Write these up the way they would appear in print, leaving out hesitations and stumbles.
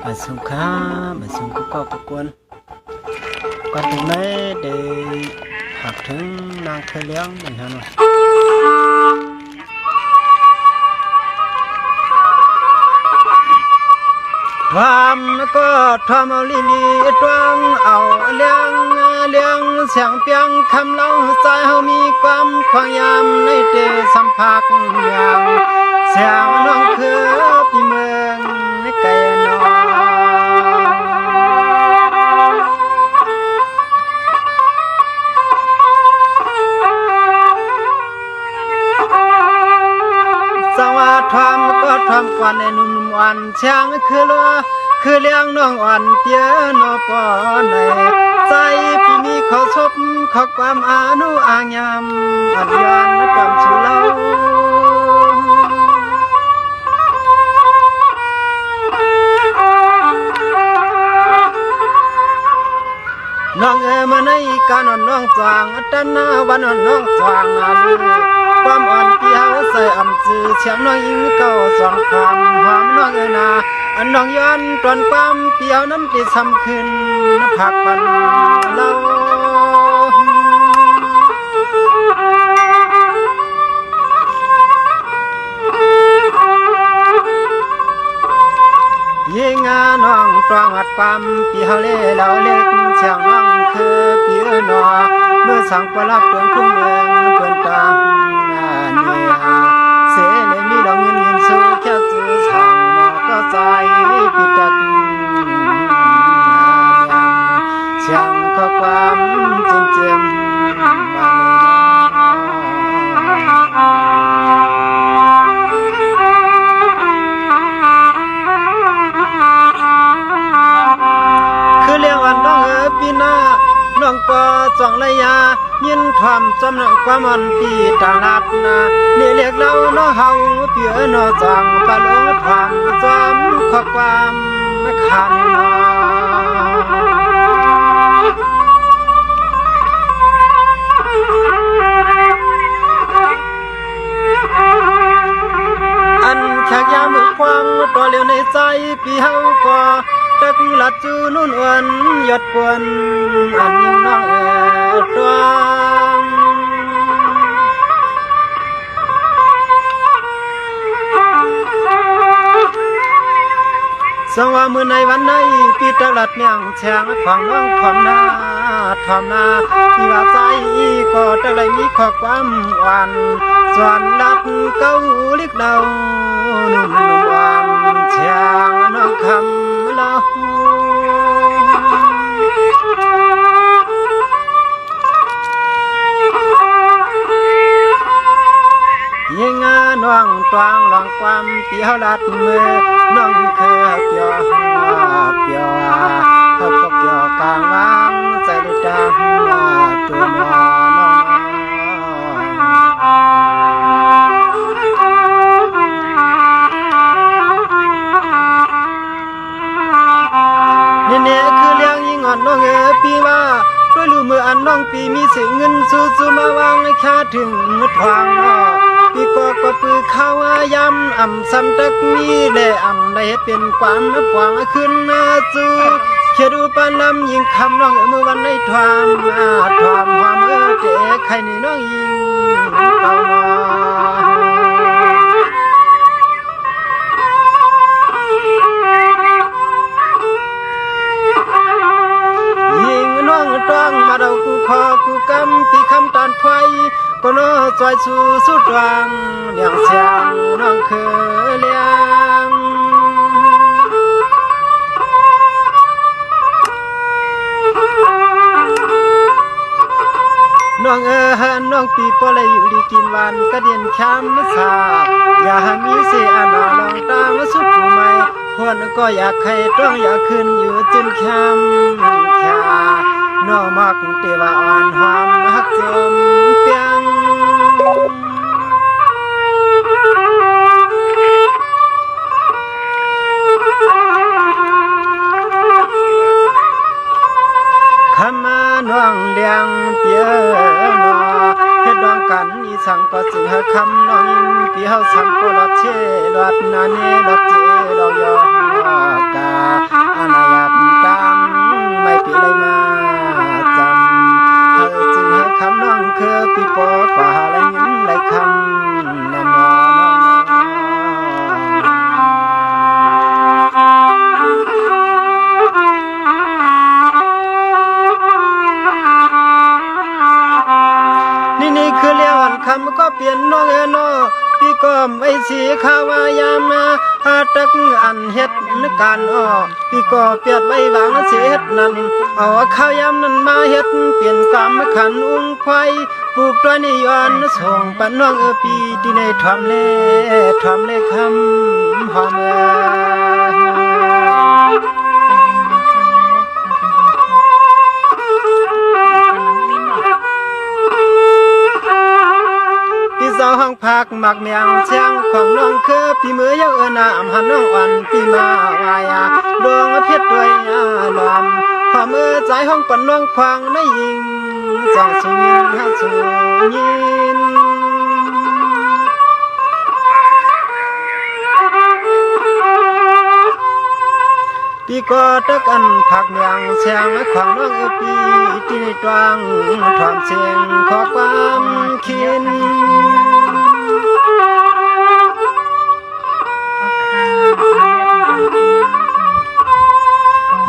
ở sông khá mà sông có quân quan từ nay để học thứ năng khơi léo mình hơn rồi tham có tham ao li li trang ao liang xiang piang khăm lâu sai hao mi quam khoang yam nay đểสัมผัสyangเสียงน้องคือพี่เมืองไกลนอสวัสดิ์ทำก็ทำกว่าในนุ่มวันเชียงคือลัวคือเลี้ยงน้องอ่อนเปียนอปอในใจพี่มีขอชบขอความอานุอางยามอันยันและความชูเล่าน้องมาในการน้องจางดันนาวันน้องจางลือความอ่อนเปียวใส่อ่ำจือเชียงน้องยิงเก่าสองคำหอมน้องนาน้องย้อนตอนความเปียวน้ำปีซ้ำขึ้นผักปันเล่ายิงน้องตรองหัดความเปียวเล่เหล่าเล็กเชียงน้องคือเปียวนอเมื่อสั่งประลับตัวทุ่งเมืองเปิดตาเนี่ยเสเลยมีดอกเงินเงินสู้แค่จื้อสั่งหมอกก็ใจปิดตักเชียงข้อความเจียมเจียมมาคือเลี้ยงวันน้องปีหน้าน้องก็จ้องระยะยินความจำเรื่องความอ่อนปีต่างลัดนานี่เรียกเราน้องเฮาเปียนอจังปะโลความจำข้อความขันอันแขกยามมือควางตัวเลี้ยวในใจปีเฮาก็ตักลัดจูนุ่นอ้วนยอดปวนอันยิ่งน้องตัวสว่ามือในวันในปีตลัดเมียงแฉงของน้องทอมนาที่ว่าใจก็ตะไลมีข้อความหวานส่วนดับเก้าลิกเดานุ่มหวานแฉงน้องคำเล่ายิงน้องตวงลองความเปียวลัดมือน้องคือเปียวเขาก็เปียวกลางวางใจลึกดังตัวน้องนี่คือเลี้ยงยิงอ่อนน้องปีว่าด้วยลูมืออันน้องปีมีเสียเงินสู้มาวางให้ค่าถึงทางปีก็ปือข้าวยำอ่ำซ้ำตักมีได้อ่ำได้เป็นความกว้างขึ้นจูเขียดูปานลำยิงคำน้องเมื่อวันในทวามความเจ๊ใครนี่น้องยิงเป่าน้ยิงน้องต้องมาเดากูคอกูกำปีคำตานไฟก็น้อจอยสู้ดวงเลี้ยงเสียงน้องเคยเลี้ยงน้องน้องปีปอเลยอยู่ดีกินวันก็เดียนช้ำสาอย่ามีเสียอาลองตามสุขผู้ใหม่คนก็อยากให้ต้องอยากขึ้นอยู่จนช้ำแค่น้องมักเตว่าอ่อนหอมฮักจมเปียงขมาน้องเลี้ยงเปียนอเฮ็ดดองกันอีสังก็จึงหาคำน้องยิงปีเฮาสังก็รอดเชรอดนาเนรอดเจดอกยอ ลี่ยนน้องนอพี่ก็ไม่สีขาวายามาตักอันเฮ็ดการพี่ก็เปียดไว้วางเสียเฮ็ดนั้นเอาข้าวยำนั้นมาเฮ็ดเปลี่ยนกรรมขันอุ้งควายปลูกตัวนิยอนส่งปันน้องปีที่ในทอมเล่คำหอมห้องพักหมักเมียงเชียงของน้องคือปีมือยกน้ำหันน้องอ่อนปีมาวายดวงเพชรด้วยลมพอมือใจห้องปั่นน้องควางในยิงจ้องสูยินสูยินปีก็ตะกันผักเมียงเชียงของน้องปีที่ตวงถอมเสียงขอความคิด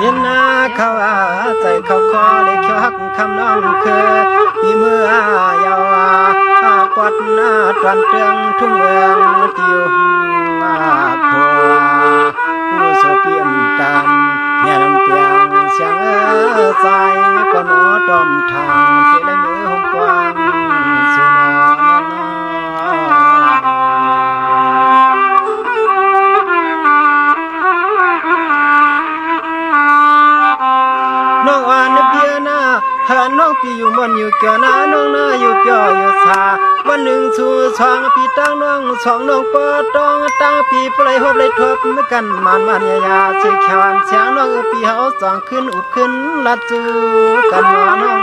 ยินนาเขาใจเขาคอเลยเขียวหักคำน้องคือปีเมื่อยาวปวดหน้าตวนเตืองทุ่งเมืองติวผัวผู้โสเปียนตามเนี่ยลำเปียงเสียงใจก็นอดอมทางเจริญมือหงกวางสุนน้องอ่านเบียนาหาน้องปีอยู่มันอยู่เกี่ยวนาน้องนาอยู่เกี่ยวอยู่ชาวันหนึ่งสู่สองปีตั้งน้องสองน้องปอตองตั้งปีปลายหอบเลยทบเมื่อกันมันยาเสียแขวนเสียงน้องปีเฮาสองขึ้นอุบขึ้นลัดจูกันน้อง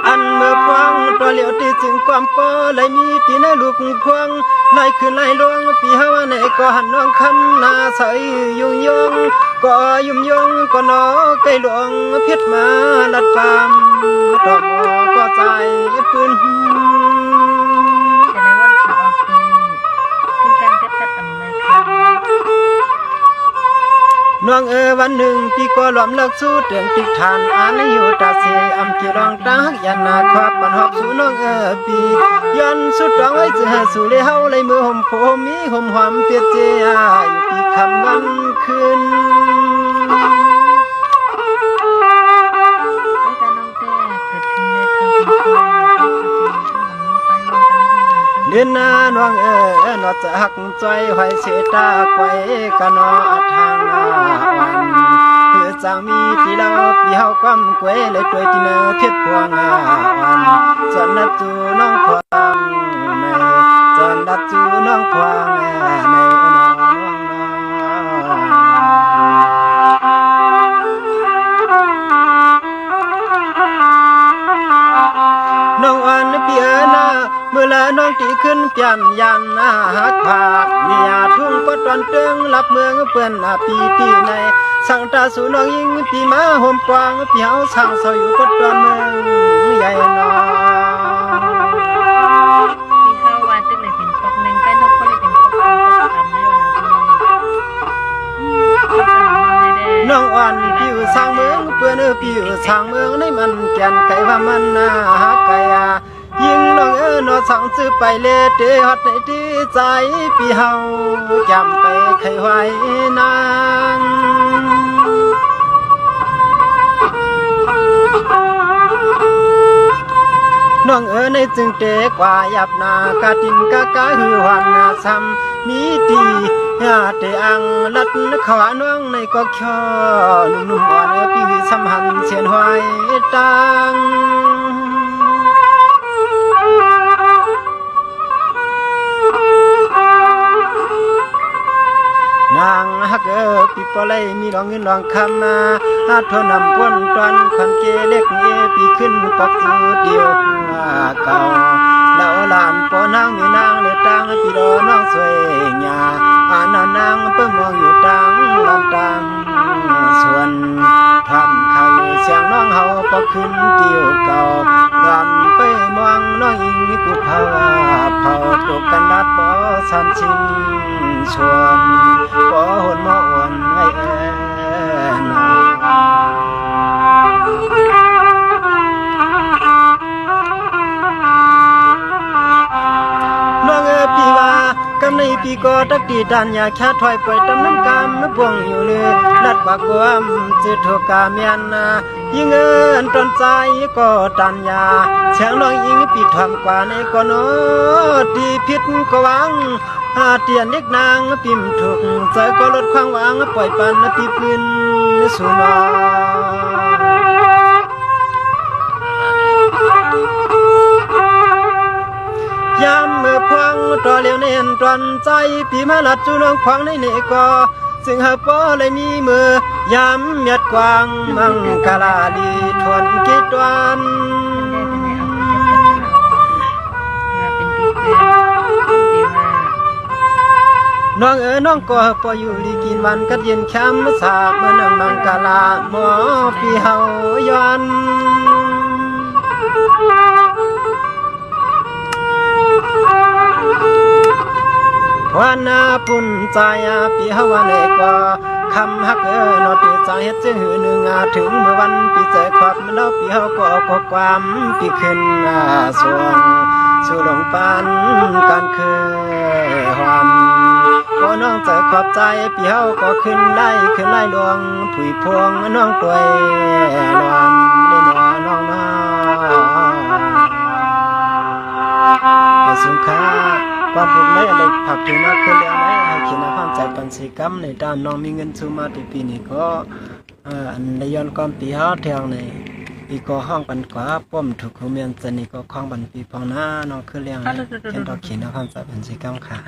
อันเมื่อพวงตัวเหลียวตีถึงความปอเลยมีตีในลูกพวงไล่ขึ้นไล่ลวงปีเฮาในก็หันน้องคันนาใสยุ่งยงก็ยุ่มยงก็นอไก่หลวงเพียดมาลัดปามดอกก็ใจปืนแต่ในวันข่าวปีคือการเก็บตัดอำนวยค่ะน้องวันหนึ่งปีก็หลอมเลิกสู้เตือนติดทานอ่านอยู่ตาเสอำที่รองตายันนาครอบปันหอบสู่น้องปียันสุดร้องไว้จะสู่เลยเฮาเลยมือห่มโผมีห่มหอมเปียเจียอยู่ปีคำวันคืนเดินหน้าน้องนอจะหักใจหอยเสตาไว้กันนอทางวันคือสามีที่เราปีเฮาความกวยเลยตัวที่เนื้อเพียบพวงวันจนนัดจูน้องควางในจนนัดจูน้องควางในน้องอันเปียนาเมื่อละน้องตีขึ้นเปี่ยมยันหักผากเมียทุ่งปดตอนเตืองรับเมืองเปื่อนปีที่ในสั่งตาสู่น้องยิงปีมาห่มกวางเปียวสั่งเสาอยู่ปดตอนเมืองใหญ่นอมีข้าววานจึงเลยเป็นปกหนึ่งใกล้นกก็เลยเป็นปกสองปกสามในวันนั้นน้องอ่อนผิวสร้างเมืองเปื่อนผิวสร้างเมืองในมันแก่นไก่ว่ามันหักไก่ยิงน้องนอสั่งซื้อไปเลเตฮอดในที่ใจปีเฮาจำไปใครไว้นางน้องในจึงเตกว่ายับนากาตินกากาหือวันซ้ำมีตียาเตอังลัดขวาน้องในก็แค่นุ่มๆอ่อนปีสัมหันเสียนหอยตังนางฮักปีปลายมีรองเงินรองคำทนำพ้นตอนคนเกเล็กปีขึ้นปักจูเดียวเก่าแล้วหลานปอนางมีนางเลยตังปีรอน้องสวยงานางเพิ่งมองอยู่ตังลำตังส่วนทำข่าวอยู่เสียงน้องเฮาปอขึ้นเดียวเก่าลำไปมองน้องอิงกุเผาตกกันนัดปอสันชินชวนปอหนมออ่อนไว้ น้องพี่ว่ากำในปีก็ตักดีดันยาแค่ถอยไปตำน้ำกามบวงอยู่เลยนัดปากความจืดถูกกาเมียนนายิงเงินตอนใจก็ดันยาเสียงน้องยิงปีทำกว่าในก็นอดีพิษก็หวังเตียนเด็กนางปิ่มถูกใจก็ลดความหวังปล่อยปันปีพื้นสู่นอยามเมื่อพวงต่อเลี้ยวเน้นตอนใจพี่มาลัดจูน้องควางในเนก็ซึ่งหาป้อเลยมีมือยามเมียดกวางมังกาลาลีทวนกิดวันน้องน้องก็พออยู่ลีกินวันกัดเย็นแคมสาบเมื่อนังมังกาลาหมอปีเฮาย้อนวันนาปุ่นใจปีเฮาวันไหนก็คำฮักนอตีใจเฮ็ดจึงหือหนึ่งถึงเมื่อวันปีใจควับมันแล้วปีเฮาก็ความปีขึ้นส่วนสู่หลงปานการเคยหอมก็น้องใจขอบใจปีเฮาก็ขึ้นไล่ลวงผุยพวงน้องตัวยนอนได้หนอน้องน้าสุขะความผูกในอะไรผักถึงนักขึ้นแล้วไหมให้ขีดน้ำความใจปันสีกรรมในด้านน้องมีเงินซื้อมาปีนี้ก็อันในย้อนความปีเฮาเที่ยวในปีก็ห้องปันกว่าป้อมถูกคุเมียนจะนี่ก็คล้องปันปีพองหน้าน้องขึ้นเลี้ยงเขียนดอกขีดน้ำความใจปันสีกรรมค่ะ